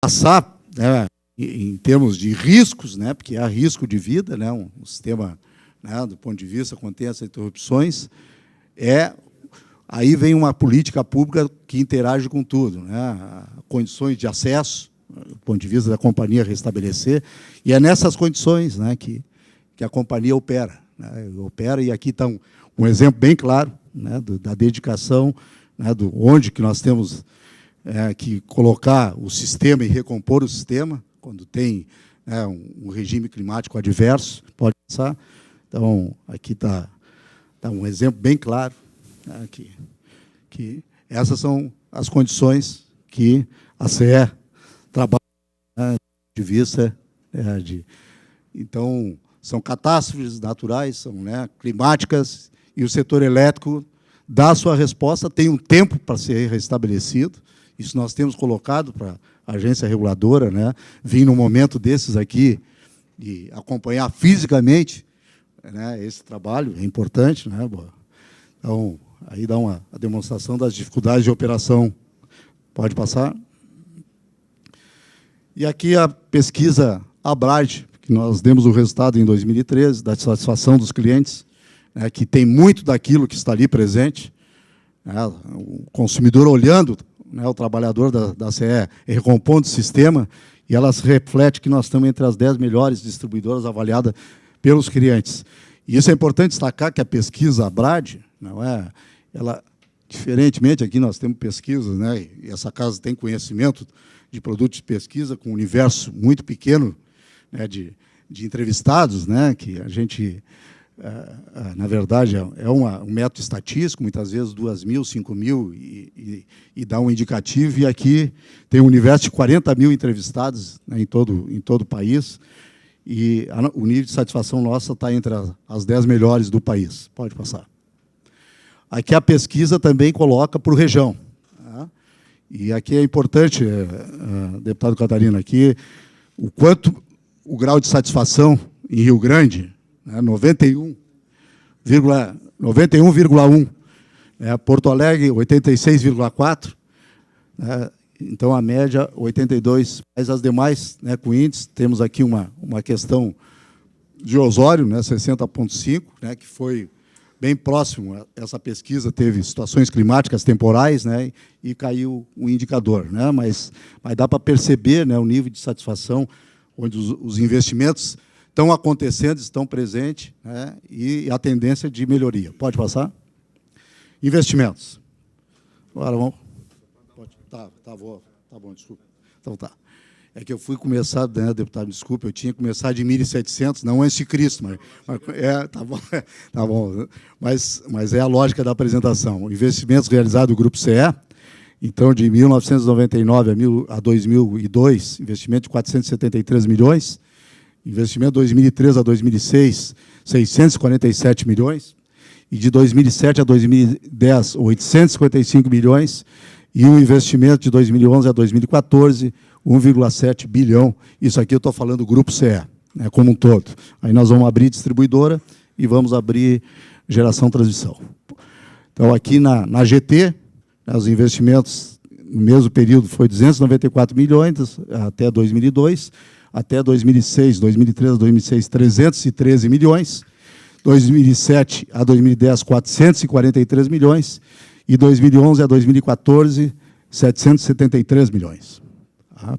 passar, né, em termos de riscos, né, porque há risco de vida, né, um sistema, né, do ponto de vista quando tem essas interrupções, aí vem uma política pública que interage com tudo, né, condições de acesso, do ponto de vista da companhia restabelecer, e é nessas condições, né, que a companhia opera, né, e aqui está um exemplo bem claro, né, da dedicação, né, onde que nós temos que colocar o sistema e recompor o sistema, quando tem, né, um regime climático adverso, pode passar. Então, aqui está um exemplo bem claro, né, que essas são as condições que a CE trabalha, né, de vista então, são catástrofes naturais, são, né, climáticas, e o setor elétrico dá a sua resposta, tem um tempo para ser restabelecido. Isso nós temos colocado para a agência reguladora, né, vir num momento desses aqui e acompanhar fisicamente, né, esse trabalho, é importante, né? Então, aí dá a demonstração das dificuldades de operação. Pode passar. E aqui a pesquisa Abrad, que nós demos o resultado em 2013, da satisfação dos clientes, né, que tem muito daquilo que está ali presente, né, o consumidor olhando, né, o trabalhador da CE recompondo o sistema, e elas refletem que nós estamos entre as 10 melhores distribuidoras avaliadas pelos clientes. E isso é importante destacar que a pesquisa Abrad, não é, ela, diferentemente, aqui nós temos pesquisas, né, e essa casa tem conhecimento de produtos de pesquisa com um universo muito pequeno, né, de entrevistados, né, que a gente, na verdade, é um método estatístico, muitas vezes 2.000, 5.000, e dá um indicativo, e aqui tem um universo de 40.000 entrevistados, né, em todo o país, e o nível de satisfação nossa está entre as 10 melhores do país. Pode passar. Aqui a pesquisa também coloca por região. Tá? E aqui é importante, deputado Catarina, aqui, o quanto o grau de satisfação em Rio Grande, né, 91,1, Porto Alegre, 86,4, né, então a média 82, mas as demais, né, com índice, temos aqui uma questão de Osório, né, 60,5, né, que foi bem próximo, essa pesquisa teve situações climáticas temporais, né, e caiu o indicador, né, mas dá para perceber, né, o nível de satisfação, onde os investimentos estão acontecendo, estão presentes, né, e a tendência de melhoria. Pode passar? Investimentos. Agora vamos. Tá bom, desculpa. Então tá. É que eu fui começar, né, deputado, desculpa, eu tinha que começar de 1.700, não antes de Cristo, mas tá bom. Mas é a lógica da apresentação. Investimentos realizados do Grupo CE, então, de 1999 a 2002, investimento de 473 milhões, investimento de 2003 a 2006, 647 milhões, e de 2007 a 2010, 855 milhões, e o investimento de 2011 a 2014, 1,7 bilhão. Isso aqui eu estou falando do Grupo CE, né, como um todo. Aí nós vamos abrir distribuidora e vamos abrir geração transmissão. Então, aqui na GT, né, os investimentos no mesmo período foi 294 milhões até 2002, até 2006, 2003 a 2006, 313 milhões, 2007 a 2010, 443 milhões, e 2011 a 2014, 773 milhões.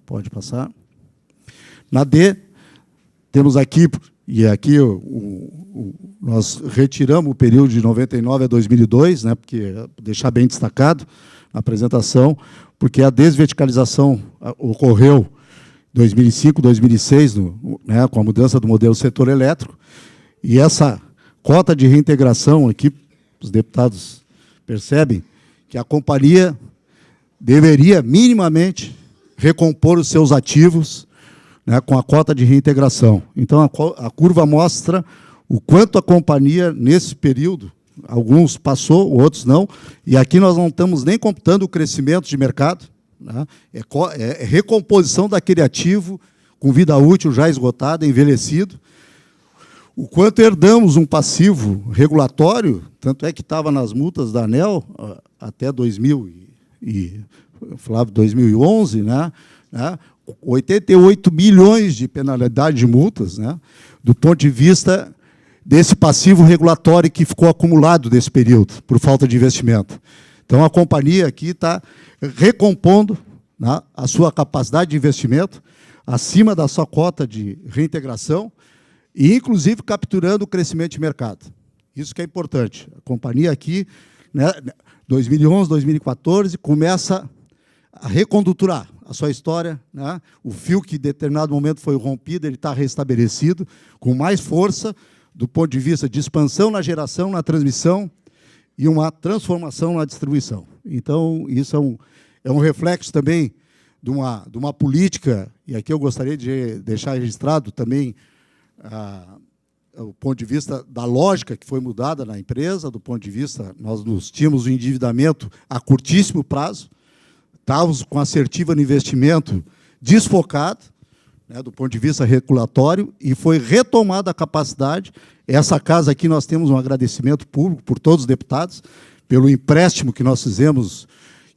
Pode passar. Na D, temos aqui, e aqui nós retiramos o período de 99 a 2002, né, porque deixar bem destacado na apresentação, porque a desverticalização ocorreu em 2005, 2006, né, com a mudança do modelo setor elétrico, e essa cota de reintegração aqui, os deputados percebem que a companhia deveria minimamente recompor os seus ativos, né, com a cota de reintegração. Então, a curva mostra o quanto a companhia, nesse período, alguns passou, outros não, e aqui nós não estamos nem computando o crescimento de mercado, né, é recomposição daquele ativo com vida útil já esgotada, envelhecido. O quanto herdamos um passivo regulatório, tanto é que estava nas multas da ANEEL até 2011, né, 88 milhões de penalidade de multas, né, do ponto de vista desse passivo regulatório que ficou acumulado desse período, por falta de investimento. Então, a companhia aqui está recompondo, né, a sua capacidade de investimento acima da sua cota de reintegração e, inclusive, capturando o crescimento de mercado. Isso que é importante. A companhia aqui, né, 2011, 2014, começa a reconduturar a sua história, né? O fio que em determinado momento foi rompido, ele está restabelecido, com mais força, do ponto de vista de expansão na geração, na transmissão, e uma transformação na distribuição. Então, isso é um reflexo também de uma política, e aqui eu gostaria de deixar registrado também o ponto de vista da lógica que foi mudada na empresa, do ponto de vista, nós tínhamos o endividamento a curtíssimo prazo, estávamos com assertiva no investimento desfocado, né, do ponto de vista regulatório, e foi retomada a capacidade. Essa casa aqui nós temos um agradecimento público por todos os deputados, pelo empréstimo que nós fizemos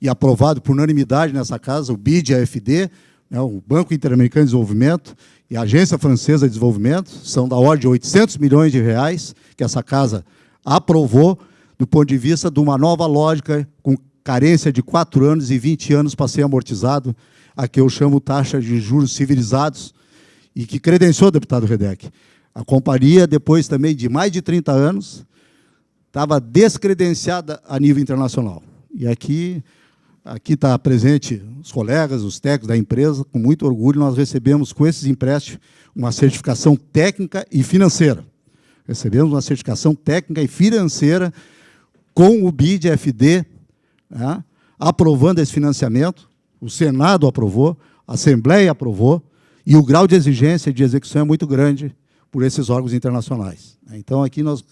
e aprovado por unanimidade nessa casa, o BID e a AFD, né, o Banco Interamericano de Desenvolvimento e a Agência Francesa de Desenvolvimento, são da ordem de 800 milhões de reais que essa casa aprovou, do ponto de vista de uma nova lógica, com carência de 4 anos e 20 anos para ser amortizado, a que eu chamo taxa de juros civilizados, e que credenciou o deputado Redec. A companhia, depois também de mais de 30 anos, estava descredenciada a nível internacional. E aqui está presente os colegas, os técnicos da empresa, com muito orgulho, nós recebemos com esses empréstimos uma certificação técnica e financeira. Recebemos uma certificação técnica e financeira com o BID e FD, né, aprovando esse financiamento, o Senado aprovou, a Assembleia aprovou, e o grau de exigência de execução é muito grande por esses órgãos internacionais. Então, aqui nós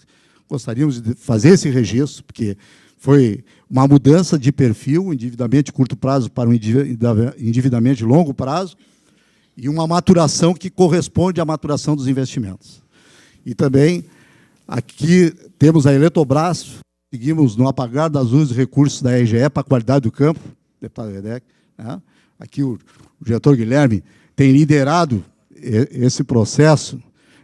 gostaríamos de fazer esse registro, porque foi uma mudança de perfil, um endividamento de curto prazo para um endividamento de longo prazo, e uma maturação que corresponde à maturação dos investimentos. E também, aqui temos a Eletrobras, seguimos no apagar das luzes de recursos da EGE para a qualidade do campo, deputado Redec, né? Aqui o diretor Guilherme tem liderado esse processo,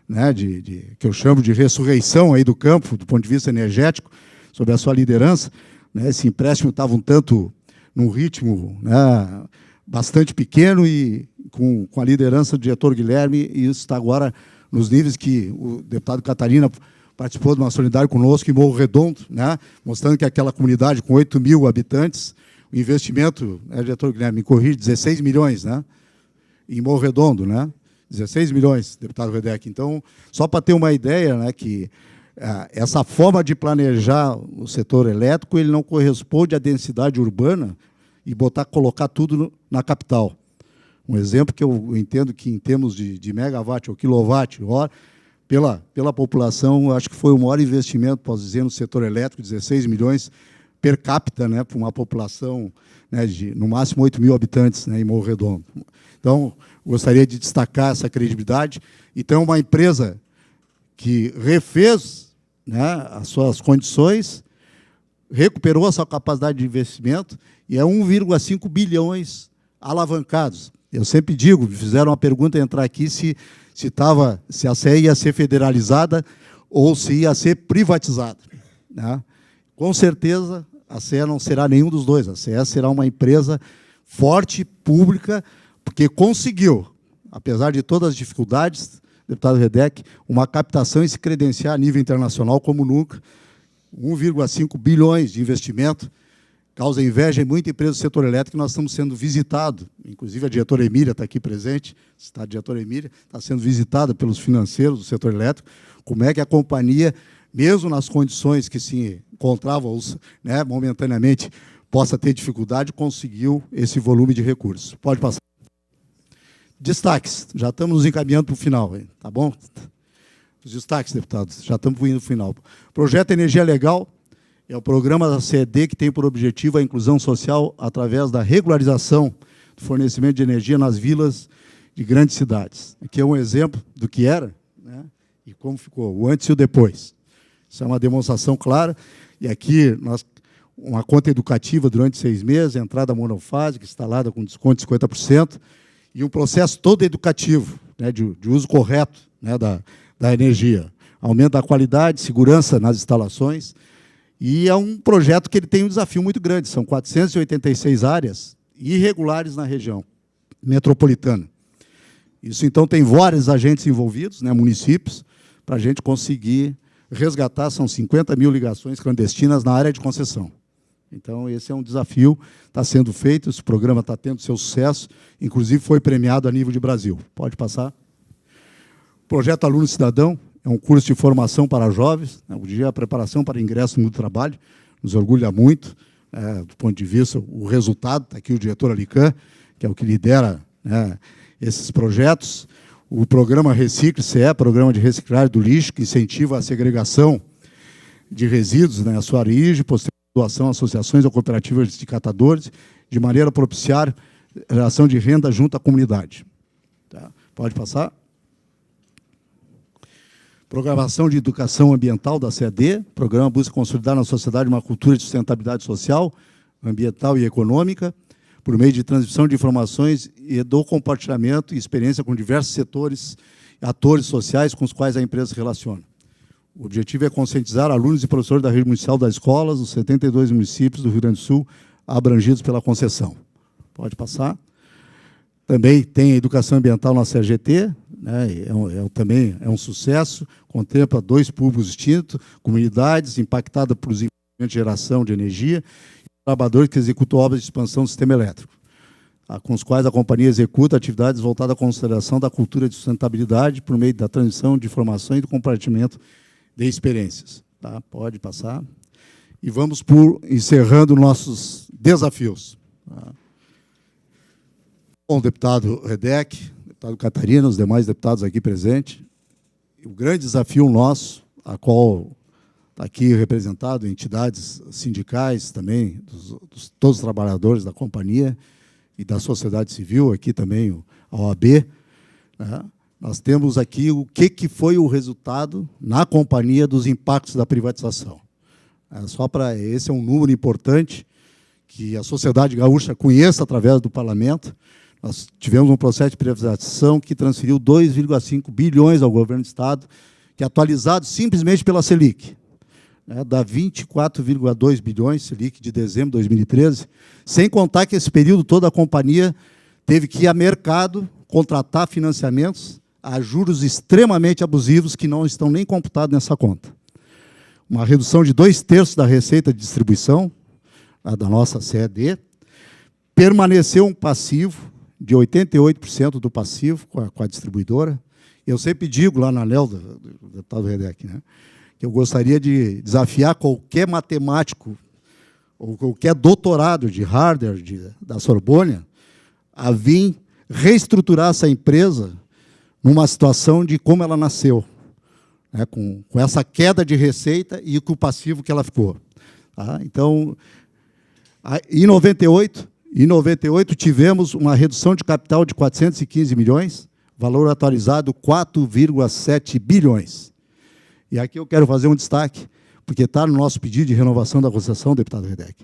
né, que eu chamo de ressurreição aí do campo, do ponto de vista energético, sob a sua liderança. Né, esse empréstimo estava um tanto num ritmo, né, bastante pequeno, e com a liderança do diretor Guilherme, e isso está agora nos níveis que o deputado Catarina participou de uma solidária conosco em Morro Redondo, né, mostrando que aquela comunidade com 8 mil habitantes, o investimento, né, diretor Guilherme, me corrige, 16 milhões, né, em Morro Redondo, né, 16 milhões, deputado Redec. Então, só para ter uma ideia, né, que essa forma de planejar o setor elétrico, ele não corresponde à densidade urbana e colocar tudo na capital. Um exemplo que eu entendo que, em termos de megawatt ou quilowatt-hora, pela população, acho que foi o maior investimento, posso dizer, no setor elétrico, 16 milhões per capita, né, para uma população, né, de, no máximo, 8 mil habitantes, né, em Morro Redondo. Então, gostaria de destacar essa credibilidade. Então, uma empresa que refez, né, as suas condições, recuperou a sua capacidade de investimento, e é 1,5 bilhões alavancados. Eu sempre digo, fizeram uma pergunta entrar aqui se a CE ia ser federalizada ou se ia ser privatizada, né? Com certeza, a CE não será nenhum dos dois. A CE será uma empresa forte, pública, porque conseguiu, apesar de todas as dificuldades, deputado Redec, uma captação e se credenciar a nível internacional como nunca. 1,5 bilhões de investimento, causa inveja em muita empresa do setor elétrico, nós estamos sendo visitados, inclusive a diretora Emília está aqui presente, a diretora Emília está sendo visitada pelos financeiros do setor elétrico, como é que a companhia, mesmo nas condições que se encontravam, né, momentaneamente, possa ter dificuldade, conseguiu esse volume de recursos. Pode passar. Destaques, já estamos nos encaminhando para o final, tá bom? Os destaques, deputados, já estamos indo para o final. Projeto Energia Legal é o programa da CED que tem por objetivo a inclusão social através da regularização do fornecimento de energia nas vilas de grandes cidades. Aqui é um exemplo do que era, né, e como ficou, o antes e o depois. Isso é uma demonstração clara. E aqui, uma conta educativa durante 6 meses, entrada monofásica, instalada com desconto de 50%, e um processo todo educativo, né, de uso correto, né, da energia. Aumento da qualidade, segurança nas instalações, e é um projeto que ele tem um desafio muito grande, são 486 áreas irregulares na região metropolitana. Isso, então, tem vários agentes envolvidos, né, municípios, para a gente conseguir resgatar, são 50 mil ligações clandestinas na área de concessão. Então, esse é um desafio, está sendo feito, esse programa está tendo seu sucesso, inclusive foi premiado a nível de Brasil. Pode passar. Projeto Aluno Cidadão é um curso de formação para jovens, né, o dia a preparação para ingresso no mundo do trabalho, nos orgulha muito, do ponto de vista, o resultado, está aqui o diretor Alican, que é o que lidera, né, esses projetos. O programa Recicle-CE, Programa de Reciclagem do Lixo, que incentiva a segregação de resíduos, né, a sua origem, posterior doação a associações ou cooperativas de catadores, de maneira a propiciar a geração de renda junto à comunidade. Tá? Pode passar. Programação de Educação Ambiental da CED, o programa busca consolidar na sociedade uma cultura de sustentabilidade social, ambiental e econômica, por meio de transmissão de informações e do compartilhamento e experiência com diversos setores e atores sociais com os quais a empresa se relaciona. O objetivo é conscientizar alunos e professores da rede municipal das escolas, dos 72 municípios do Rio Grande do Sul, abrangidos pela concessão. Pode passar. Também tem a educação ambiental na CGT, né, também é um sucesso, contempla 2 públicos distintos, comunidades impactadas por investimentos de geração de energia, e trabalhadores que executam obras de expansão do sistema elétrico, com os quais a companhia executa atividades voltadas à consideração da cultura de sustentabilidade por meio da transmissão de informações e do compartilhamento de experiências. Tá? Pode passar. E vamos encerrando nossos desafios. Tá? Bom, deputado Redec, deputado Catarina, os demais deputados aqui presentes, o grande desafio nosso, a qual está aqui representado, entidades sindicais também, todos os trabalhadores da companhia e da sociedade civil, aqui também a OAB, né? Nós temos aqui o que foi o resultado na companhia dos impactos da privatização. Esse é um número importante que a sociedade gaúcha conheça através do parlamento. Nós tivemos um processo de privatização que transferiu 2,5 bilhões ao governo do Estado, que é atualizado simplesmente pela Selic, né, dá 24,2 bilhões, Selic de dezembro de 2013, sem contar que esse período todo a companhia teve que ir a mercado contratar financiamentos a juros extremamente abusivos que não estão nem computados nessa conta. Uma redução de 2/3 da receita de distribuição da nossa CED, permaneceu um passivo de 88% do passivo com a distribuidora. Eu sempre digo lá na ANEEL, do deputado Redec, né, que eu gostaria de desafiar qualquer matemático ou qualquer doutorado de Harvard, da Sorbonne, a vir reestruturar essa empresa numa situação de como ela nasceu, né, com essa queda de receita e com o passivo que ela ficou. Tá? Então, em 98 tivemos uma redução de capital de 415 milhões, valor atualizado 4,7 bilhões. E aqui eu quero fazer um destaque, porque está no nosso pedido de renovação da concessão, deputado Redec.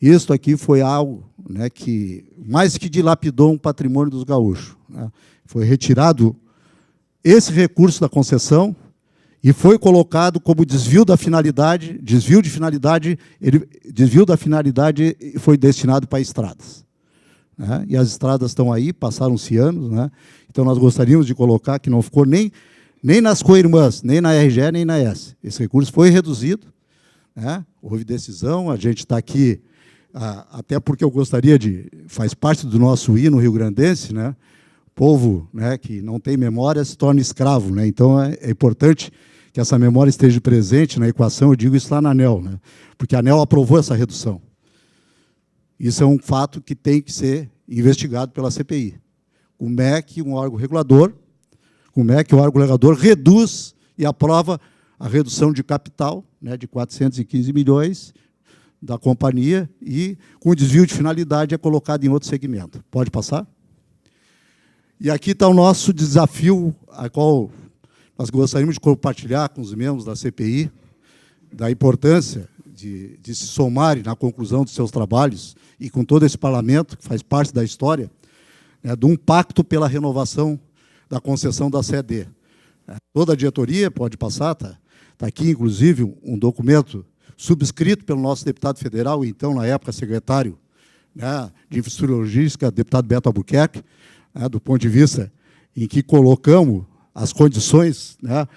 Isso aqui foi algo, né, que mais que dilapidou um patrimônio dos gaúchos, né? Foi retirado esse recurso da concessão e foi colocado como desvio da finalidade, desvio da finalidade foi destinado para estradas, né? E as estradas estão aí, passaram-se anos, né? Então nós gostaríamos de colocar que não ficou nem nas co-irmãs, nem na RGE, nem na S. Esse recurso foi reduzido, né? Houve decisão, a gente está aqui, até porque eu gostaria faz parte do nosso hino rio-grandense, né? Povo, né, que não tem memória se torna escravo, né? Então é importante que essa memória esteja presente na equação. Eu digo isso lá na ANEEL, né? Porque a ANEEL aprovou essa redução. Isso é um fato que tem que ser investigado pela CPI. O MEC, um órgão regulador, reduz e aprova a redução de capital, né, de 415 milhões da companhia e, com desvio de finalidade, é colocado em outro segmento. Pode passar? E aqui está o nosso desafio, a qual nós gostaríamos de compartilhar com os membros da CPI, da importância de se somarem na conclusão dos seus trabalhos e com todo esse parlamento, que faz parte da história, né, de um pacto pela renovação da concessão da CED. Toda a diretoria, pode passar, está aqui, inclusive, um documento subscrito pelo nosso deputado federal, então, na época, secretário, né, de Infraestrutura Logística, deputado Beto Albuquerque, né, do ponto de vista em que colocamos as condições, né,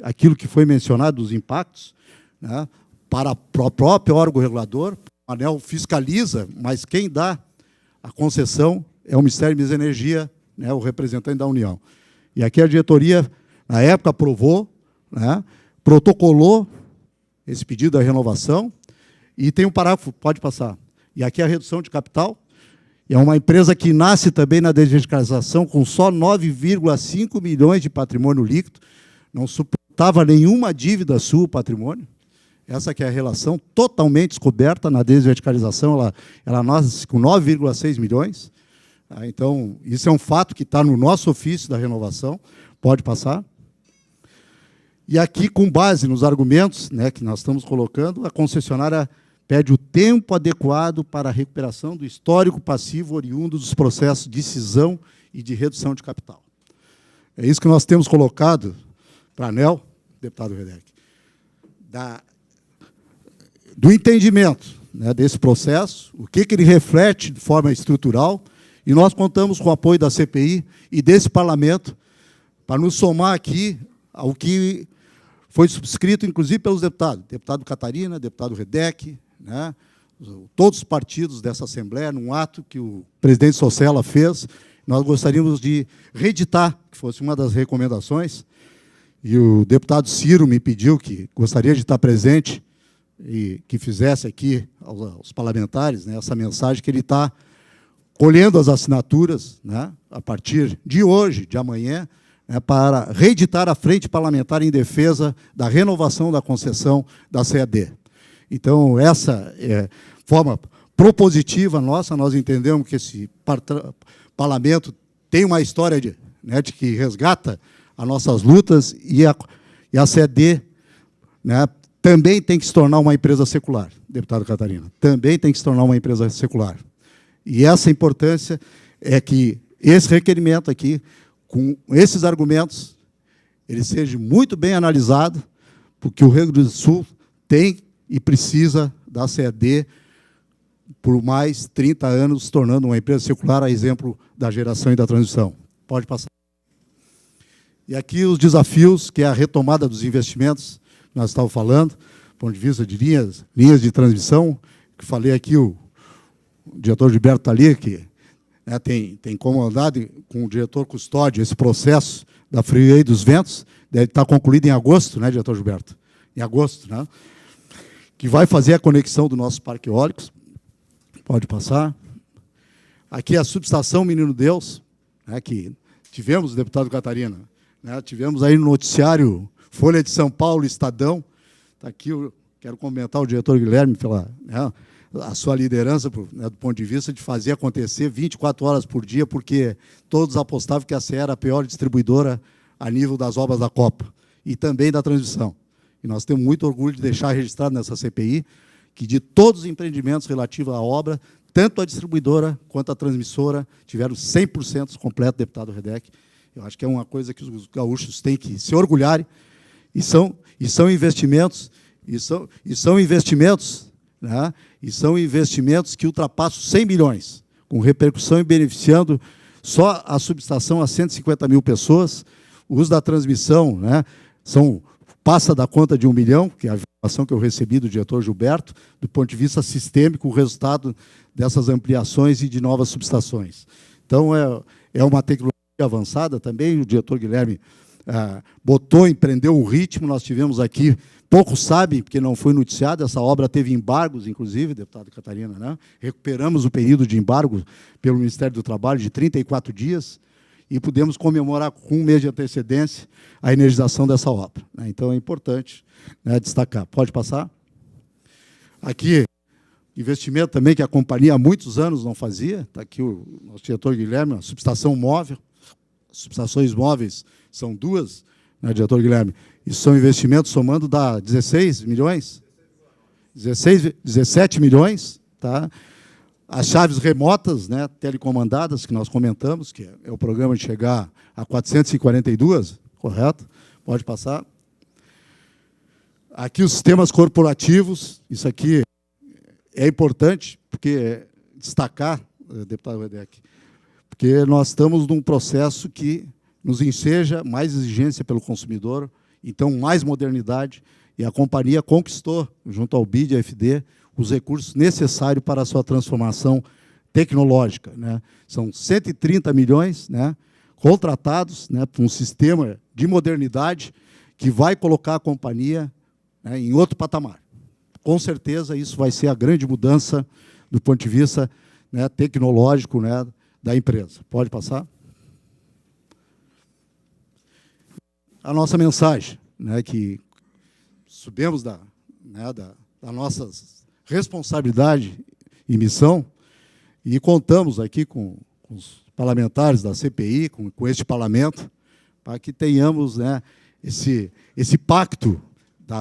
aquilo que foi mencionado, dos impactos, né, para o próprio órgão regulador. O ANEEL fiscaliza, mas quem dá a concessão é o Ministério da Energia, né, o representante da União. E aqui a diretoria, na época, aprovou, né, protocolou esse pedido da renovação, e tem um parágrafo, pode passar. E aqui a redução de capital, é uma empresa que nasce também na desverticalização com só 9,5 milhões de patrimônio líquido, não suportava nenhuma dívida sua, o patrimônio. Essa que é a relação totalmente descoberta na desverticalização, ela nasce com 9,6 milhões. Então, isso é um fato que está no nosso ofício da renovação. Pode passar. E aqui, com base nos argumentos, né, que nós estamos colocando, a concessionária pede o tempo adequado para a recuperação do histórico passivo oriundo dos processos de cisão e de redução de capital. É isso que nós temos colocado para a ANEEL, deputado Redec, do entendimento, né, desse processo, o que ele reflete de forma estrutural, e nós contamos com o apoio da CPI e desse parlamento para nos somar aqui ao que foi subscrito, inclusive, pelos deputados, deputado Catarina, deputado Redec, né, todos os partidos dessa Assembleia, num ato que o presidente Socella fez. Nós gostaríamos de reeditar, que fosse uma das recomendações, e o deputado Ciro me pediu que gostaria de estar presente e que fizesse aqui aos parlamentares, né, essa mensagem que ele está colhendo as assinaturas, né, a partir de hoje, de amanhã, né, para reeditar a frente parlamentar em defesa da renovação da concessão da CED. Então, essa forma propositiva nossa, nós entendemos que esse parlamento tem uma história de que resgata as nossas lutas, e a CED, né, também tem que se tornar uma empresa secular, deputado Catarina, também tem que se tornar uma empresa secular. E essa importância é que esse requerimento aqui, com esses argumentos, ele seja muito bem analisado, porque o Rio Grande do Sul tem e precisa da CED por mais 30 anos, se tornando uma empresa secular, a exemplo da geração e da transição. Pode passar. E aqui os desafios, que é a retomada dos investimentos, que nós estávamos falando, do ponto de vista de linhas de transmissão, que falei aqui, o diretor Gilberto está ali, que, né, tem comandado com o diretor custódio esse processo da Freeway dos Ventos, deve estar concluído em agosto, né, diretor Gilberto? Em agosto, né? Que vai fazer a conexão do nosso parque eólicos. Pode passar. Aqui a subestação Menino Deus, né, que tivemos, deputado Catarina, né, tivemos aí no noticiário Folha de São Paulo, Estadão. Está aqui, eu quero comentar o diretor Guilherme pela, né, a sua liderança, né, do ponto de vista de fazer acontecer 24 horas por dia, porque todos apostavam que a CE era a pior distribuidora a nível das obras da Copa e também da transmissão. E nós temos muito orgulho de deixar registrado nessa CPI que, de todos os empreendimentos relativos à obra, tanto a distribuidora quanto a transmissora tiveram 100% completo, deputado Redec. Eu acho que é uma coisa que os gaúchos têm que se orgulharem, e são investimentos, né, e são investimentos que ultrapassam 100 milhões, com repercussão e beneficiando só a subestação a 150 mil pessoas. O uso da transmissão, né, passa da conta de 1 milhão, que é a informação que eu recebi do diretor Gilberto, do ponto de vista sistêmico, o resultado dessas ampliações e de novas subestações. Então, é uma tecnologia avançada também, o diretor Guilherme empreendeu um ritmo, nós tivemos aqui, poucos sabem, porque não foi noticiado, essa obra teve embargos, inclusive, deputado Catarina, né? Recuperamos o período de embargo pelo Ministério do Trabalho de 34 dias, e pudemos comemorar com 1 mês de antecedência a energização dessa obra, né? Então, é importante, né, destacar. Pode passar? Aqui, investimento também que a companhia há muitos anos não fazia. Está aqui o nosso diretor Guilherme, a subestação móvel. As subestações móveis são 2, né, diretor Guilherme? E são investimentos somando dá 16 milhões? 17 milhões, tá? as chaves remotas, né, telecomandadas, que nós comentamos, que é o programa de chegar a 442, correto? Pode passar. Aqui os sistemas corporativos, isso aqui é importante, porque destacar, deputado Redec, porque nós estamos num processo que nos enseja mais exigência pelo consumidor, então mais modernidade, e a companhia conquistou, junto ao BID e à FD, os recursos necessários para a sua transformação tecnológica, né? São 130 milhões, né, contratados, né, para um sistema de modernidade que vai colocar a companhia, né, em outro patamar. Com certeza, isso vai ser a grande mudança do ponto de vista, né, tecnológico, né, da empresa. Pode passar? A nossa mensagem, né, que subimos da nossa responsabilidade e missão, e contamos aqui com os parlamentares da CPI, com este parlamento, para que tenhamos, né, esse pacto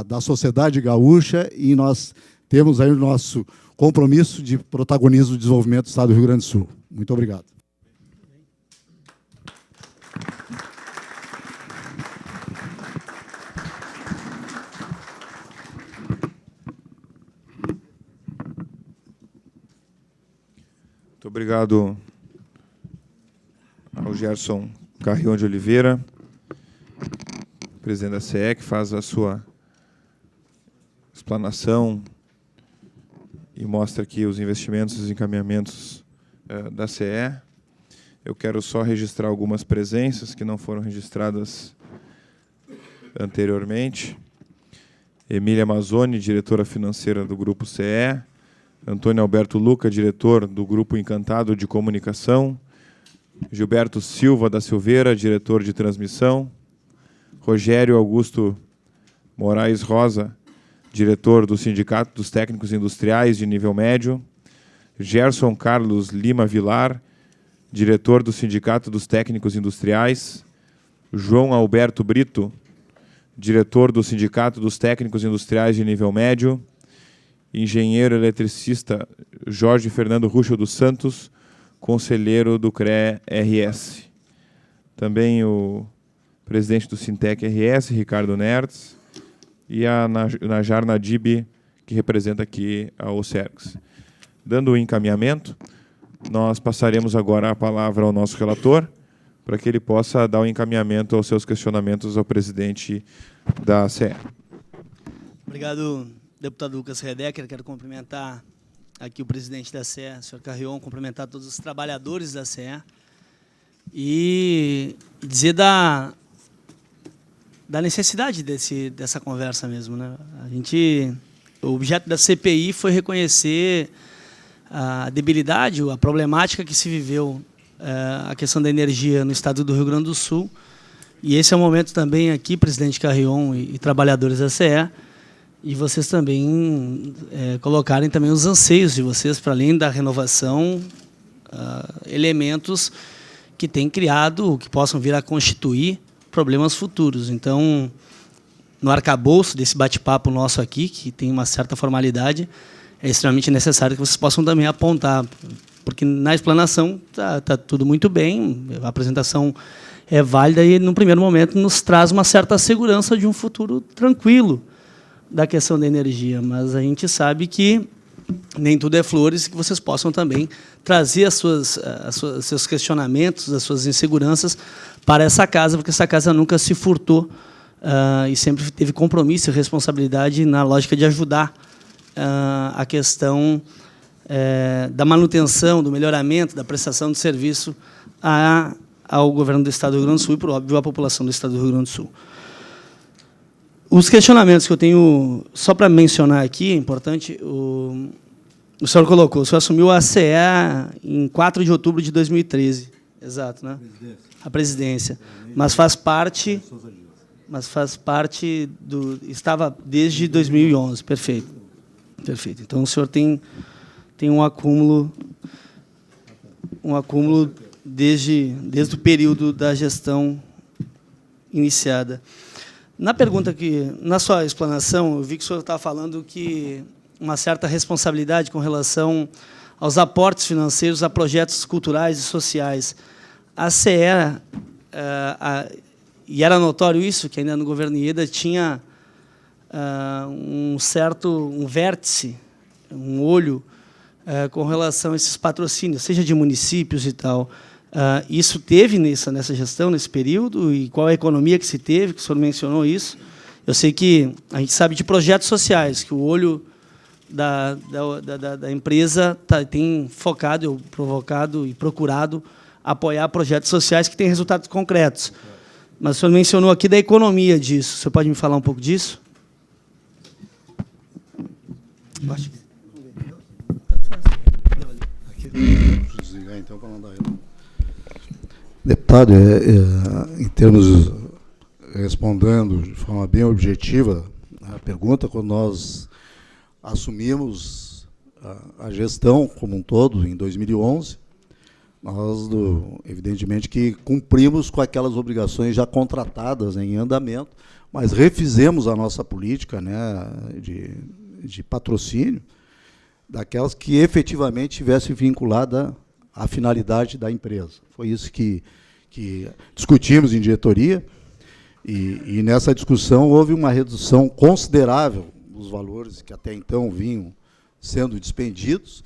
da sociedade gaúcha, e nós temos aí o nosso compromisso de protagonismo do desenvolvimento do Estado do Rio Grande do Sul. Muito obrigado. Muito obrigado ao Gerson Carrion de Oliveira, presidente da CE, que faz a sua explanação e mostra aqui os investimentos e os encaminhamentos da CE. Eu quero só registrar algumas presenças que não foram registradas anteriormente. Emília Mazzoni, diretora financeira do Grupo CE. Antônio Alberto Luca, diretor do Grupo Encantado de Comunicação. Gilberto Silva da Silveira, diretor de transmissão. Rogério Augusto Moraes Rosa, diretor do Sindicato dos Técnicos Industriais de Nível Médio. Gerson Carlos Lima Vilar, diretor do Sindicato dos Técnicos Industriais. João Alberto Brito, diretor do Sindicato dos Técnicos Industriais de Nível Médio. Engenheiro eletricista Jorge Fernando Ruschel dos Santos, conselheiro do CRE-RS. Também o presidente do Sintec-RS, Ricardo Nertz, e a Najar Nadib, que representa aqui a OCERGS. Dando o encaminhamento, nós passaremos agora a palavra ao nosso relator, para que ele possa dar o encaminhamento aos seus questionamentos ao presidente da CE. Obrigado, deputado Lucas Redecker. Quero cumprimentar aqui o presidente da CE, o senhor Carrion, cumprimentar todos os trabalhadores da CE e dizer da necessidade dessa conversa mesmo, né? O objeto da CPI foi reconhecer a debilidade, a problemática que se viveu, a questão da energia no estado do Rio Grande do Sul. E esse é o momento também aqui, presidente Carrion e trabalhadores da CE, e vocês também colocarem também os anseios de vocês, para além da renovação, elementos que têm criado, que possam vir a constituir problemas futuros. Então, no arcabouço desse bate-papo nosso aqui, que tem uma certa formalidade, é extremamente necessário que vocês possam também apontar, porque na explanação está tudo muito bem, a apresentação é válida e, no primeiro momento, nos traz uma certa segurança de um futuro tranquilo da questão da energia, mas a gente sabe que nem tudo é flores, que vocês possam também trazer seus questionamentos, as suas inseguranças para essa casa, porque essa casa nunca se furtou e sempre teve compromisso e responsabilidade na lógica de ajudar a questão da manutenção, do melhoramento, da prestação de serviço ao governo do Estado do Rio Grande do Sul e, por óbvio, à população do Estado do Rio Grande do Sul. Os questionamentos que eu tenho, só para mencionar aqui, é importante, o senhor colocou, o senhor assumiu a CE em 4 de outubro de 2013, exato, né? A presidência. Mas faz parte estava desde 2011, perfeito. Perfeito. Então, o senhor tem um acúmulo desde o período da gestão iniciada. Na sua explanação, eu vi que o senhor estava falando que uma certa responsabilidade com relação aos aportes financeiros a projetos culturais e sociais. A CE, e era notório isso, que ainda no governo Ieda tinha um vértice, um olho com relação a esses patrocínios, seja de municípios e tal. Isso teve nessa gestão, nesse período, e qual a economia que se teve, que o senhor mencionou isso. Eu sei que a gente sabe de projetos sociais, que o olho da empresa tem focado, provocado e procurado apoiar projetos sociais que têm resultados concretos. Mas o senhor mencionou aqui da economia disso. O senhor pode me falar um pouco disso? Desligar, então, para não dar erro. Deputado, em termos, respondendo de forma bem objetiva a pergunta, quando nós assumimos a gestão como um todo, em 2011, nós, evidentemente, que cumprimos com aquelas obrigações já contratadas, em andamento, mas refizemos a nossa política, né, de patrocínio, daquelas que efetivamente tivessem vinculada à finalidade da empresa. Foi isso que discutimos em diretoria, e nessa discussão houve uma redução considerável dos valores que até então vinham sendo dispendidos,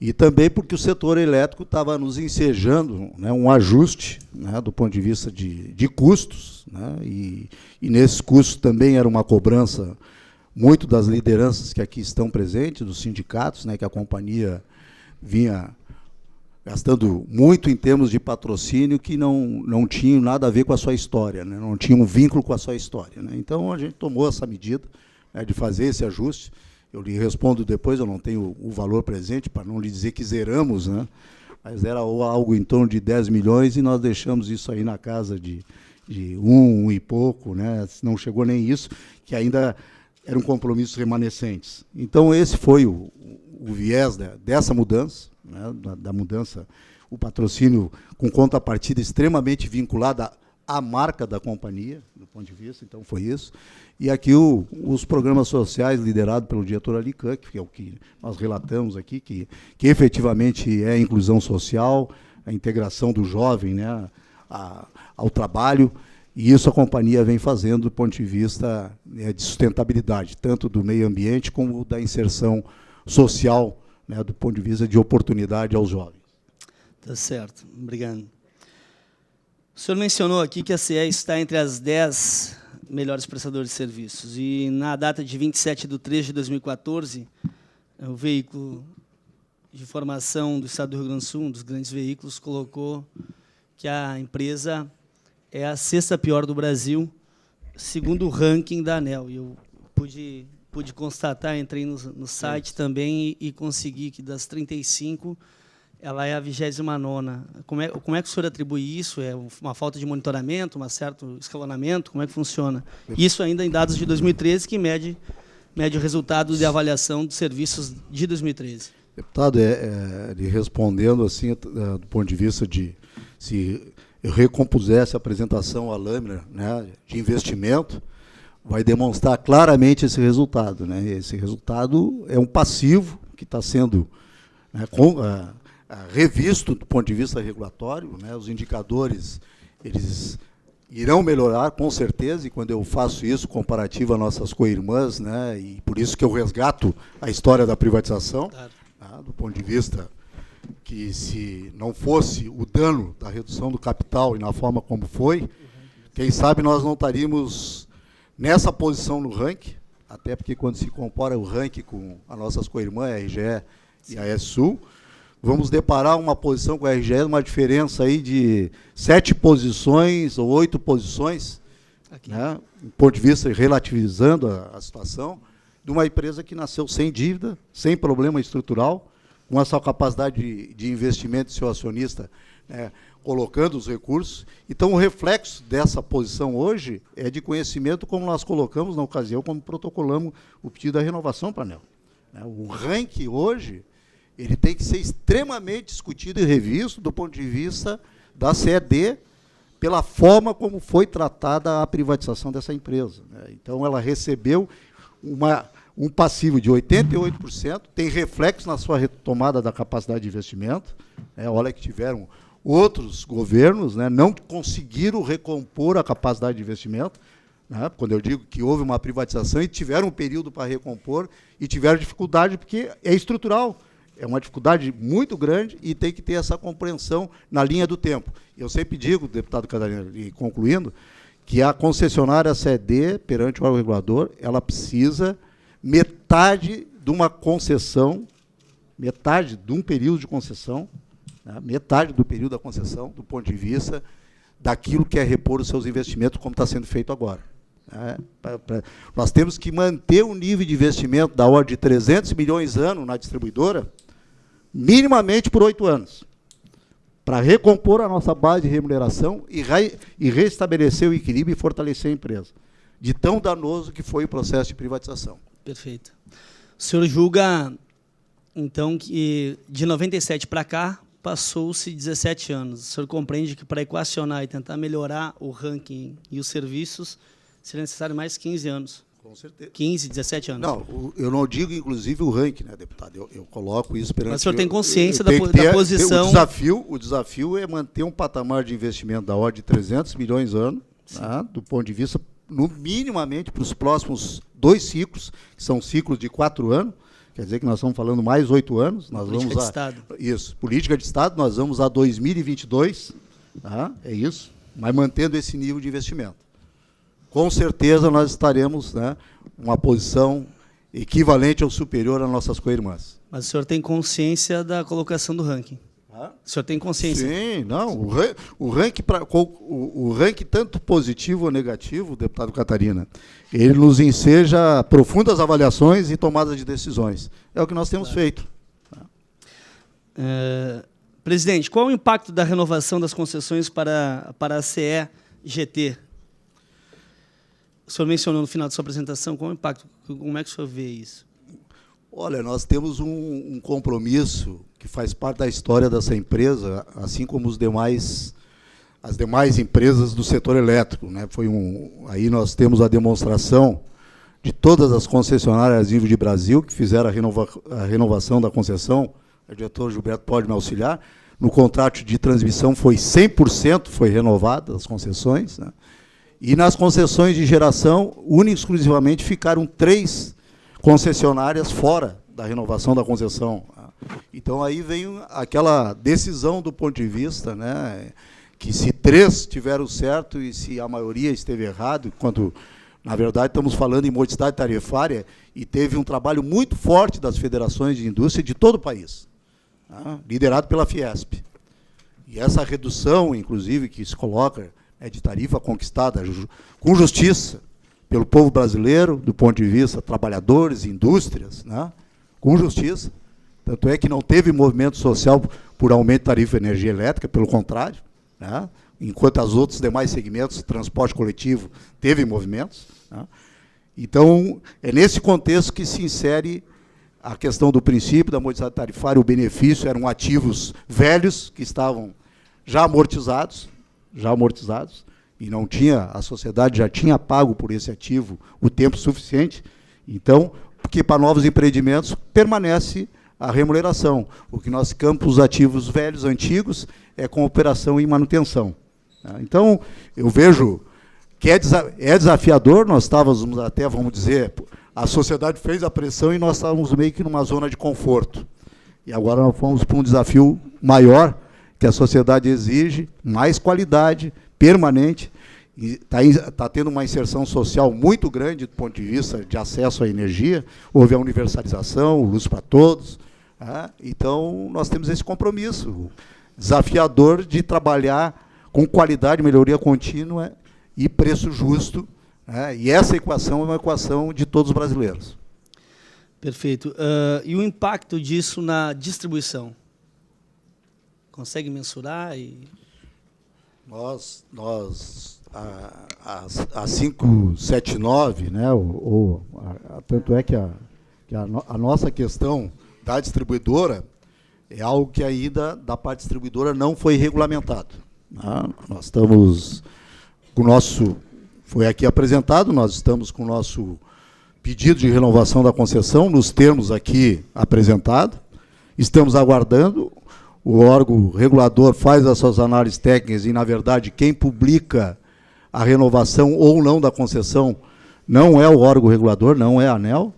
e também porque o setor elétrico estava nos ensejando, né, um ajuste, né, do ponto de vista de custos, né, e nesses custos também era uma cobrança muito das lideranças que aqui estão presentes, dos sindicatos, né, que a companhia vinha gastando muito em termos de patrocínio que não tinham nada a ver com a sua história, né, não tinha um vínculo com a sua história, né. Então, a gente tomou essa medida, né, de fazer esse ajuste. Eu lhe respondo depois, eu não tenho o valor presente, para não lhe dizer que zeramos, né, mas era algo em torno de 10 milhões, e nós deixamos isso aí na casa de um e pouco, né, não chegou nem isso, que ainda eram compromissos remanescentes. Então, esse foi o viés dessa mudança, né, da mudança, o patrocínio com contrapartida extremamente vinculada à marca da companhia, do ponto de vista, então foi isso. E aqui os programas sociais liderados pelo diretor Alican, que é o que nós relatamos aqui, que efetivamente é a inclusão social, a integração do jovem, né, ao trabalho, e isso a companhia vem fazendo do ponto de vista, né, de sustentabilidade, tanto do meio ambiente como da inserção social, né, do ponto de vista de oportunidade aos jovens. Tá certo, obrigado. O senhor mencionou aqui que a CE está entre as 10 melhores prestadores de serviços, e na data de 27/3/2014, o veículo de informação do Estado do Rio Grande do Sul, um dos grandes veículos, colocou que a empresa é a 6ª pior do Brasil, segundo o ranking da ANEEL. E eu pude constatar, entrei no site também e consegui que das 35, ela é a 29ª. Como é que o senhor atribui isso? É uma falta de monitoramento, um certo escalonamento? Como é que funciona? Isso ainda em dados de 2013, que mede o resultado de avaliação dos serviços de 2013. Deputado, respondendo assim, do ponto de vista de se eu recompusesse a apresentação à lâmina, né, de investimento, vai demonstrar claramente esse resultado, né? Esse resultado é um passivo que está sendo, né, revisto do ponto de vista regulatório, né? Os indicadores, eles irão melhorar, com certeza, e quando eu faço isso comparativo a nossas co-irmãs, né, e por isso que eu resgato a história da privatização, claro, tá, do ponto de vista que, se não fosse o dano da redução do capital e na forma como foi, quem sabe nós não estaríamos nessa posição no ranking, até porque quando se compara o ranking com as nossas co-irmãs, a RGE e a S-Sul, vamos deparar uma posição com a RGE, uma diferença aí de 7 posições ou 8 posições, né, do ponto de vista, relativizando a situação, de uma empresa que nasceu sem dívida, sem problema estrutural, com a sua capacidade de investimento de seu acionista, né, colocando os recursos. Então, o reflexo dessa posição hoje é de conhecimento, como nós colocamos na ocasião, como protocolamos o pedido da renovação para a ANEEL. O ranking hoje, ele tem que ser extremamente discutido e revisto do ponto de vista da CED, pela forma como foi tratada a privatização dessa empresa, né. Então, ela recebeu um passivo de 88%, tem reflexo na sua retomada da capacidade de investimento. Olha que tiveram outros governos, né, não conseguiram recompor a capacidade de investimento, né, quando eu digo que houve uma privatização e tiveram um período para recompor e tiveram dificuldade porque é estrutural. É uma dificuldade muito grande e tem que ter essa compreensão na linha do tempo. Eu sempre digo, deputado Catarina, e concluindo, que a concessionária CED, perante o órgão regulador, ela precisa metade de uma concessão, metade de um período de concessão, né, metade do período da concessão, do ponto de vista daquilo que é repor os seus investimentos, como está sendo feito agora. Nós temos que manter o nível de investimento da ordem de 300 milhões ano na distribuidora, minimamente por 8 anos, para recompor a nossa base de remuneração e restabelecer o equilíbrio e fortalecer a empresa, de tão danoso que foi o processo de privatização. Perfeito. O senhor julga, então, que de 97 para cá, passou-se 17 anos. O senhor compreende que para equacionar e tentar melhorar o ranking e os serviços, seria necessário mais 15 anos. Com certeza. 15, 17 anos. Não, eu não digo, inclusive, o ranking, né, deputado? Eu coloco isso perante... Mas o senhor tem consciência da posição... O desafio é manter um patamar de investimento da ordem de 300 milhões ano, né, do ponto de vista, no minimamente, para os próximos 2 ciclos, que são ciclos de 4 anos, quer dizer que nós estamos falando mais 8 anos. Nós política de Estado. Isso, política de Estado, nós vamos a 2022, tá, é isso, mas mantendo esse nível de investimento. Com certeza nós estaremos, né, uma posição equivalente ou superior às nossas co-irmãs. Mas o senhor tem consciência da colocação do ranking? O senhor tem consciência? Sim, não. O ranking tanto positivo ou negativo, deputado Catarina, ele nos enseja profundas avaliações e tomadas de decisões. É o que nós temos feito. Presidente, qual o impacto da renovação das concessões para a CE-GT? O senhor mencionou no final da sua apresentação, qual o impacto? Como é que o senhor vê isso? Olha, nós temos um compromisso que faz parte da história dessa empresa, assim como as demais empresas do setor elétrico, né? Aí nós temos a demonstração de todas as concessionárias nível de Brasil que fizeram a renovação da concessão. O diretor Gilberto pode me auxiliar. No contrato de transmissão foi 100% foi renovada as concessões, né? E nas concessões de geração, única e exclusivamente, ficaram 3 concessionárias fora da renovação da concessão. Então, aí vem aquela decisão do ponto de vista, né, que se 3 tiveram certo e se a maioria esteve errado, quando, na verdade, estamos falando em modicidade tarifária, e teve um trabalho muito forte das federações de indústria de todo o país, tá, liderado pela Fiesp. E essa redução, inclusive, que se coloca de tarifa conquistada com justiça pelo povo brasileiro, do ponto de vista trabalhadores, indústrias, né, com justiça. Tanto é que não teve movimento social por aumento de tarifa de energia elétrica, pelo contrário, né, enquanto os outros demais segmentos, transporte coletivo, teve movimentos, né. Então, é nesse contexto que se insere a questão do princípio da modicidade tarifária. O benefício eram ativos velhos que estavam já amortizados, e não tinha, a sociedade já tinha pago por esse ativo o tempo suficiente, então, porque para novos empreendimentos permanece a remuneração. O que nós ficamos os ativos velhos, antigos, é com operação e manutenção. Então, eu vejo que é desafiador, nós estávamos até, vamos dizer, a sociedade fez a pressão e nós estávamos meio que numa zona de conforto. E agora nós fomos para um desafio maior, que a sociedade exige mais qualidade, permanente, e está tendo uma inserção social muito grande do ponto de vista de acesso à energia, houve a universalização, luz para todos, né? Então, nós temos esse compromisso desafiador de trabalhar com qualidade, melhoria contínua e preço justo, né? E essa equação é uma equação de todos os brasileiros. Perfeito. E o impacto disso na distribuição? Consegue mensurar? A 579, né, tanto é que a nossa questão da distribuidora é algo que ainda, da parte distribuidora, não foi regulamentado. Né? Nós estamos com o nosso... Foi aqui apresentado, nós estamos com o nosso pedido de renovação da concessão, nos termos aqui apresentados. Estamos aguardando. O órgão regulador faz as suas análises técnicas e, na verdade, quem publica a renovação ou não da concessão não é o órgão regulador, não é a ANEEL.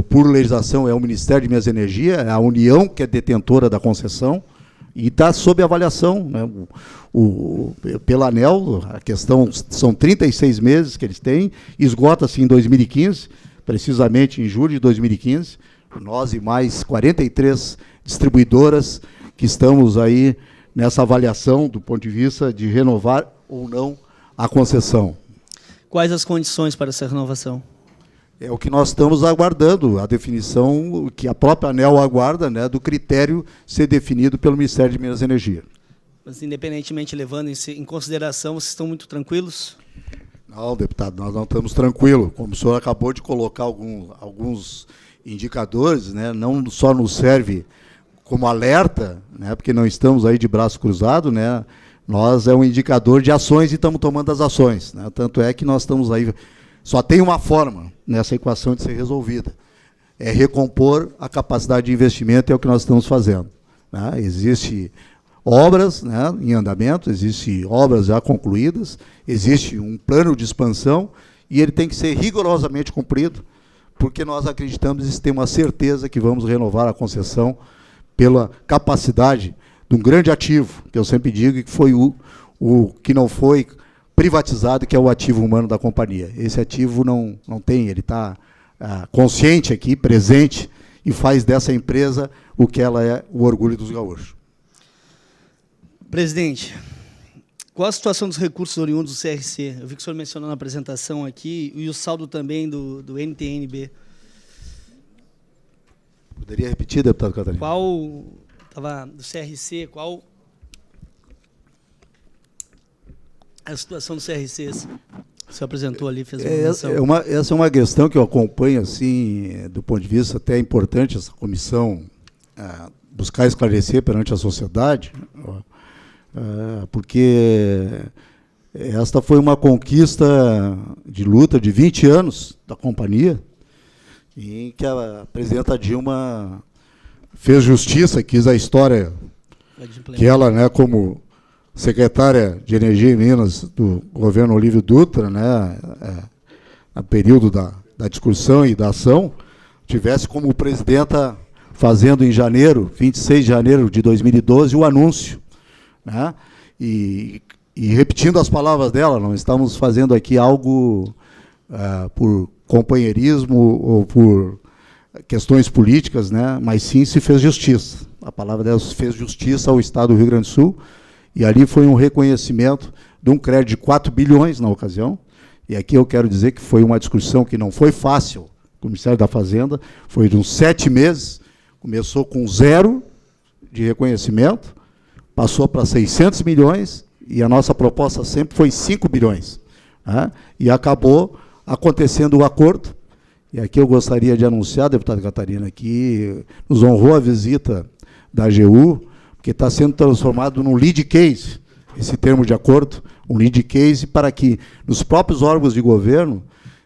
Por legislação, é o Ministério de Minas e Energia, é a União que é detentora da concessão, e está sob avaliação, né? Pela ANEEL, a questão são 36 meses que eles têm, esgota-se em 2015, precisamente em julho de 2015, nós e mais 43 distribuidoras que estamos aí nessa avaliação do ponto de vista de renovar ou não a concessão. Quais as condições para essa renovação? É o que nós estamos aguardando, a definição que a própria ANEEL aguarda, né, do critério ser definido pelo Ministério de Minas e Energia. Mas, independentemente, levando em consideração, vocês estão muito tranquilos? Não, deputado, nós não estamos tranquilos. Como o senhor acabou de colocar alguns indicadores, né, não só nos serve como alerta, né, porque não estamos aí de braço cruzado, né, nós é um indicador de ações e estamos tomando as ações, né, tanto é que nós estamos aí. Só tem uma forma nessa equação de ser resolvida, é recompor a capacidade de investimento, é o que nós estamos fazendo, né? Existem obras, né, em andamento, existem obras já concluídas, existe um plano de expansão e ele tem que ser rigorosamente cumprido, porque nós acreditamos e temos a certeza que vamos renovar a concessão pela capacidade de um grande ativo, que eu sempre digo que foi o que não foi privatizado, que é o ativo humano da companhia. Esse ativo não tem, ele está consciente aqui, presente, e faz dessa empresa o que ela é, o orgulho dos gaúchos. Presidente, qual a situação dos recursos oriundos do CRC? Eu vi que o senhor mencionou na apresentação aqui, e o saldo também do NTNB. Poderia repetir, deputado Catarina? Do CRC, qual a situação do CRC? Você apresentou ali, fez uma menção. Essa é uma questão que eu acompanho, assim, do ponto de vista até importante, essa comissão buscar esclarecer perante a sociedade, porque esta foi uma conquista de luta de 20 anos da companhia, em que a presidenta Dilma fez justiça, quis a história que ela, né, como secretária de Energia e Minas do governo Olívio Dutra, né, no período da discussão e da ação, tivesse como presidenta fazendo em janeiro, 26 de janeiro de 2012, o anúncio, né, e repetindo as palavras dela, não estamos fazendo aqui algo por companheirismo ou por questões políticas, né, mas sim se fez justiça. A palavra dela fez justiça ao Estado do Rio Grande do Sul, e ali foi um reconhecimento de um crédito de 4 bilhões na ocasião, e aqui eu quero dizer que foi uma discussão que não foi fácil com o Ministério da Fazenda, foi de uns 7 meses, começou com 0 de reconhecimento, passou para 600 milhões, e a nossa proposta sempre foi 5 bilhões. Né? E acabou acontecendo o acordo, e aqui eu gostaria de anunciar, deputada Catarina, que nos honrou a visita da AGU, que está sendo transformado num lead case, esse termo de acordo, um lead case para que nos próprios órgãos de governo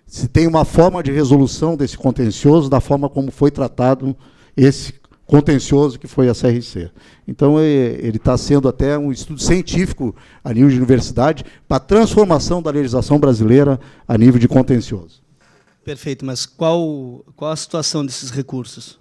se tenha uma forma de resolução desse contencioso, da forma como foi tratado esse contencioso que foi a CRC. Então, ele está sendo até um estudo científico a nível de universidade para a transformação da legislação brasileira a nível de contencioso. Perfeito, mas qual a situação desses recursos?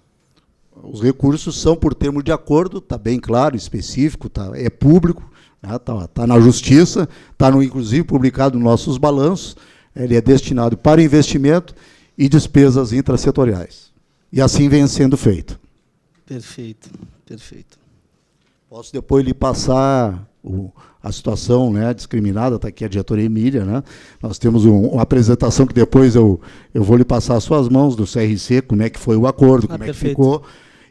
Os recursos são por termo de acordo, está bem claro, específico, é público, está na Justiça, está, inclusive, publicado nos nossos balanços, ele é destinado para investimento e despesas intrasetoriais. E assim vem sendo feito. Perfeito, perfeito. Posso depois lhe passar a situação, né, discriminada, está aqui a diretoria Emília, né? Nós temos uma apresentação que depois eu vou lhe passar às suas mãos, do CRC, como é que foi o acordo, como é que ficou,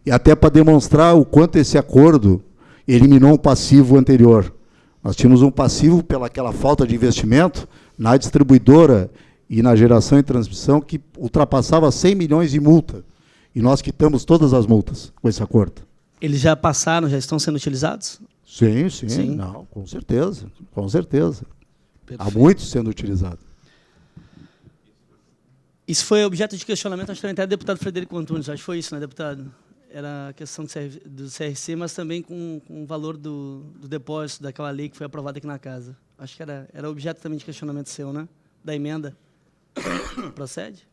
e até para demonstrar o quanto esse acordo eliminou um passivo anterior. Nós tínhamos um passivo pelaquela falta de investimento na distribuidora e na geração e transmissão que ultrapassava 100 milhões de multa, e nós quitamos todas as multas com esse acordo. Eles já passaram, já estão sendo utilizados? Sim. Não, com certeza, com certeza. Perfeito. Há muitos sendo utilizados. Isso foi objeto de questionamento, acho que até do deputado Frederico Antunes, acho que foi isso, né, deputado? Era a questão do CRC, mas também com o valor do depósito daquela lei que foi aprovada aqui na casa. Acho que era objeto também de questionamento seu, né? Da emenda. Procede?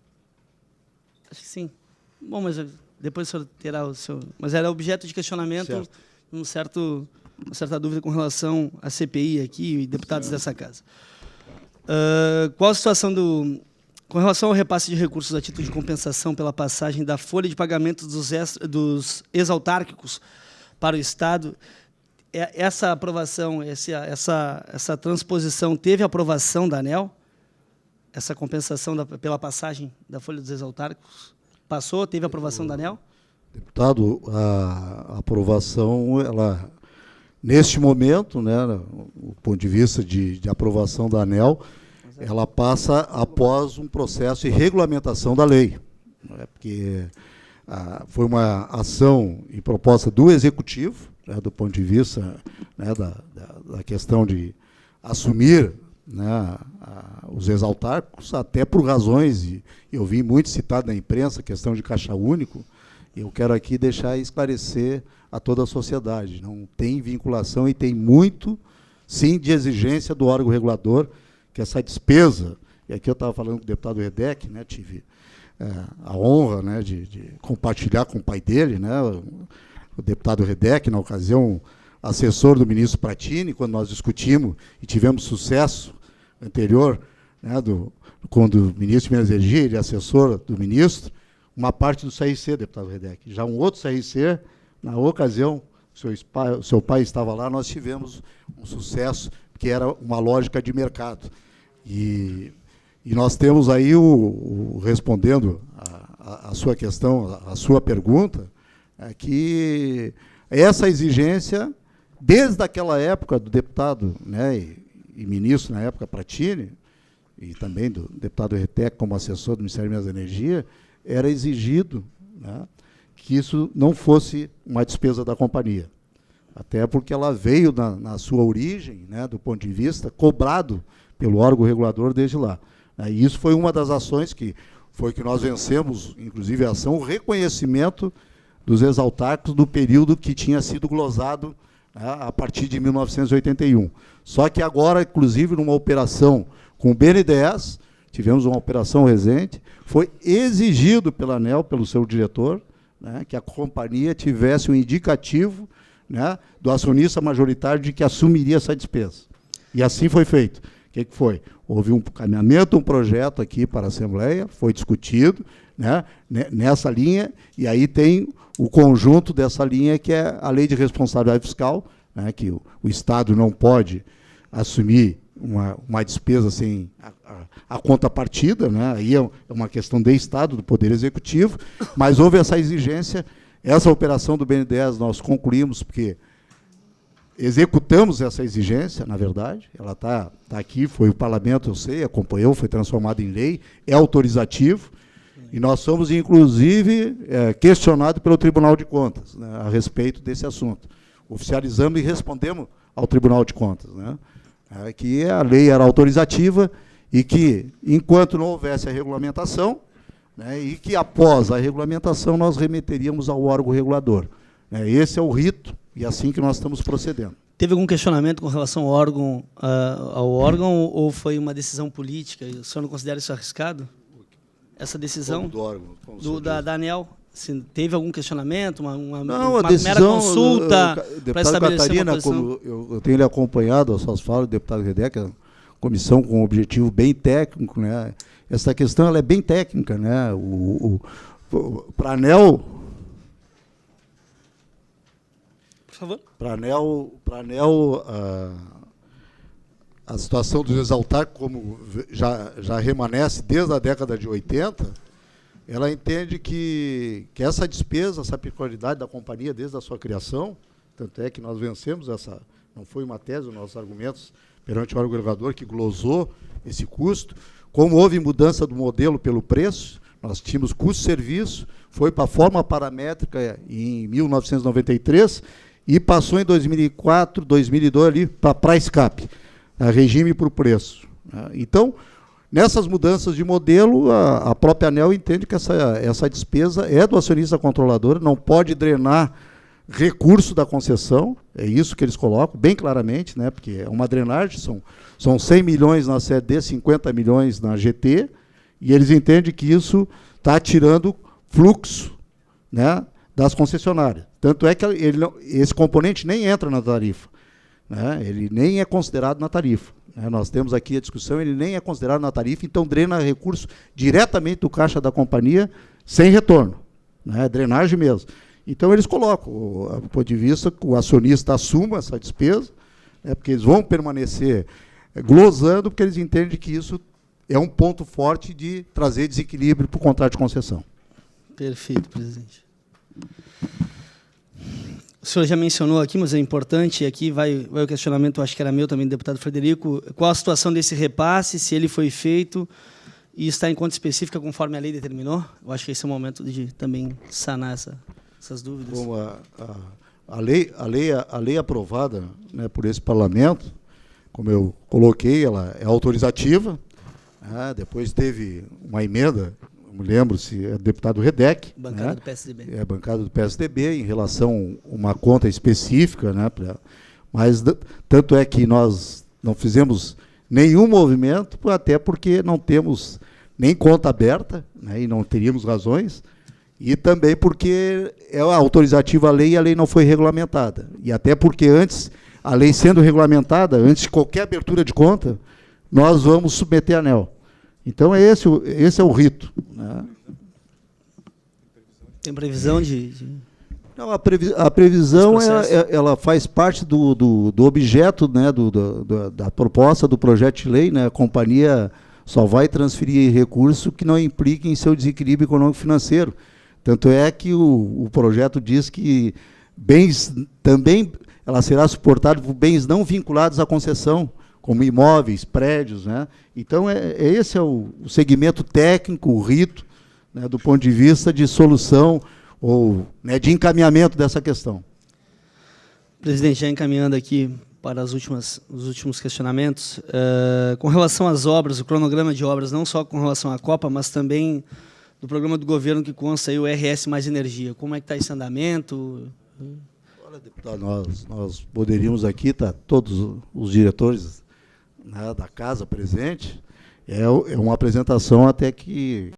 Acho que sim. Bom, mas depois o senhor terá o seu... Mas era objeto de questionamento, uma certa dúvida com relação à CPI aqui e deputados dessa casa. Qual a situação com relação ao repasse de recursos a título de compensação pela passagem da folha de pagamento dos exautárquicos para o Estado? Essa aprovação, essa transposição teve aprovação da ANEEL? Essa compensação pela passagem da folha dos exautárquicos? Passou? Teve aprovação da ANEEL? Deputado, a aprovação, ela, neste momento, né, do ponto de vista de aprovação da ANEEL, ela passa após um processo de regulamentação da lei, né, porque foi uma ação e proposta do Executivo, né, do ponto de vista, né, da questão de assumir, né, os exautárquicos, até por razões, e eu vi muito citado na imprensa, a questão de caixa único. Eu quero aqui deixar esclarecer a toda a sociedade, não tem vinculação e tem muito, sim, de exigência do órgão regulador, que essa despesa, e aqui eu estava falando com o deputado Redec, né, tive a honra, né, de compartilhar com o pai dele, né, o deputado Redec, na ocasião, assessor do ministro Pratini, quando nós discutimos e tivemos sucesso anterior, né, quando o ministro de Minas e Energia, ele é assessor do ministro, uma parte do CRC, deputado Redec. Já um outro CRC, na ocasião, seu pai estava lá, nós tivemos um sucesso, que era uma lógica de mercado. E nós temos aí, respondendo a sua questão, a sua pergunta, que essa exigência, desde aquela época do deputado, né, e ministro na época, Pratini, e também do deputado Redec como assessor do Ministério de Minas e Energia, era exigido, né, que isso não fosse uma despesa da companhia. Até porque ela veio, na sua origem, né, do ponto de vista, cobrado pelo órgão regulador desde lá. E isso foi uma das ações que nós vencemos, inclusive a ação, o reconhecimento dos exautárquicos do período que tinha sido glosado, né, a partir de 1981. Só que agora, inclusive, numa operação com o BNDES, tivemos uma operação recente, foi exigido pela ANEEL, pelo seu diretor, né, que a companhia tivesse um indicativo, né, do acionista majoritário de que assumiria essa despesa. E assim foi feito. O que foi? Houve um caminhamento, um projeto aqui para a Assembleia, foi discutido, né, nessa linha, e aí tem o conjunto dessa linha, que é a Lei de Responsabilidade Fiscal, né, que o Estado não pode assumir uma despesa sem a contrapartida, né, aí é uma questão de Estado, do Poder Executivo, mas houve essa exigência. Essa operação do BNDES nós concluímos, porque executamos essa exigência, na verdade, ela está aqui, foi o Parlamento, eu sei, acompanhou, foi transformada em lei, é autorizativo, e nós somos, inclusive, questionados pelo Tribunal de Contas, né, a respeito desse assunto. Oficializamos e respondemos ao Tribunal de Contas, né, que a lei era autorizativa e que, enquanto não houvesse a regulamentação, né, e que, após a regulamentação, nós remeteríamos ao órgão regulador. Esse é o rito, e é assim que nós estamos procedendo. Teve algum questionamento com relação ao órgão ou foi uma decisão política? O senhor não considera isso arriscado? Essa decisão do órgão, da ANEEL? Teve algum questionamento, uma decisão, mera consulta para estabelecer Catarina, uma posição? como eu tenho lhe acompanhado as suas falas, deputado Redec, a comissão com um objetivo bem técnico, né? Essa questão ela é bem técnica, né? Para a ANEEL, por favor. Para a ANEEL, a situação dos exautárquicos, como já remanesce desde a década de 80, ela entende que essa despesa, essa peculiaridade da companhia desde a sua criação, tanto é que nós vencemos essa, não foi uma tese, os nossos argumentos perante o órgão regulador que glosou esse custo. Como houve mudança do modelo pelo preço, nós tínhamos custo-serviço, foi para a forma paramétrica em 1993 e passou em 2004, 2002 ali para price cap, regime por preço. Então, nessas mudanças de modelo, a própria ANEEL entende que essa despesa é do acionista controlador, não pode drenar recurso da concessão, é isso que eles colocam, bem claramente, né, porque é uma drenagem, são 100 milhões na CED, 50 milhões na GT, e eles entendem que isso está tirando fluxo, né, das concessionárias. Tanto é que esse componente nem entra na tarifa, né, ele nem é considerado na tarifa. Né, nós temos aqui a discussão, ele nem é considerado na tarifa, então drena recurso diretamente do caixa da companhia, sem retorno, né, drenagem mesmo. Então, eles colocam, do ponto de vista que o acionista assuma essa despesa, né, porque eles vão permanecer glosando, porque eles entendem que isso é um ponto forte de trazer desequilíbrio para o contrato de concessão. Perfeito, presidente. O senhor já mencionou aqui, mas é importante, e aqui vai o questionamento, acho que era meu também, do deputado Frederico, qual a situação desse repasse, se ele foi feito e está em conta específica conforme a lei determinou? Eu acho que esse é o momento de também sanar essas dúvidas. Bom, a lei aprovada, né, por esse parlamento, como eu coloquei, ela é autorizativa, né, depois teve uma emenda, não me lembro se é do deputado Redec, bancada, né, do PSDB. É a bancada do PSDB, em relação a uma conta específica, né, mas tanto é que nós não fizemos nenhum movimento, até porque não temos nem conta aberta, né, e não teríamos razões, e também porque é autorizativa a lei e a lei não foi regulamentada. E até porque antes, a lei sendo regulamentada, antes de qualquer abertura de conta, nós vamos submeter a ANEEL. Então, esse é o rito. Né? Tem previsão de... Não, a previsão ela faz parte do objeto, né, da proposta do projeto de lei. Né? A companhia só vai transferir recurso que não implique em seu desequilíbrio econômico-financeiro. Tanto é que o projeto diz que bens também ela será suportada por bens não vinculados à concessão, como imóveis, prédios. Né? Então, esse é o segmento técnico, o rito, né, do ponto de vista de solução ou, né, de encaminhamento dessa questão. Presidente, já encaminhando aqui para os últimos questionamentos, com relação às obras, o cronograma de obras, não só com relação à Copa, mas também do programa do governo que consta aí o RS Mais Energia. Como é que está esse andamento? Olha, deputado, nós poderíamos aqui, tá, todos os diretores, né, da casa presente, é uma apresentação até que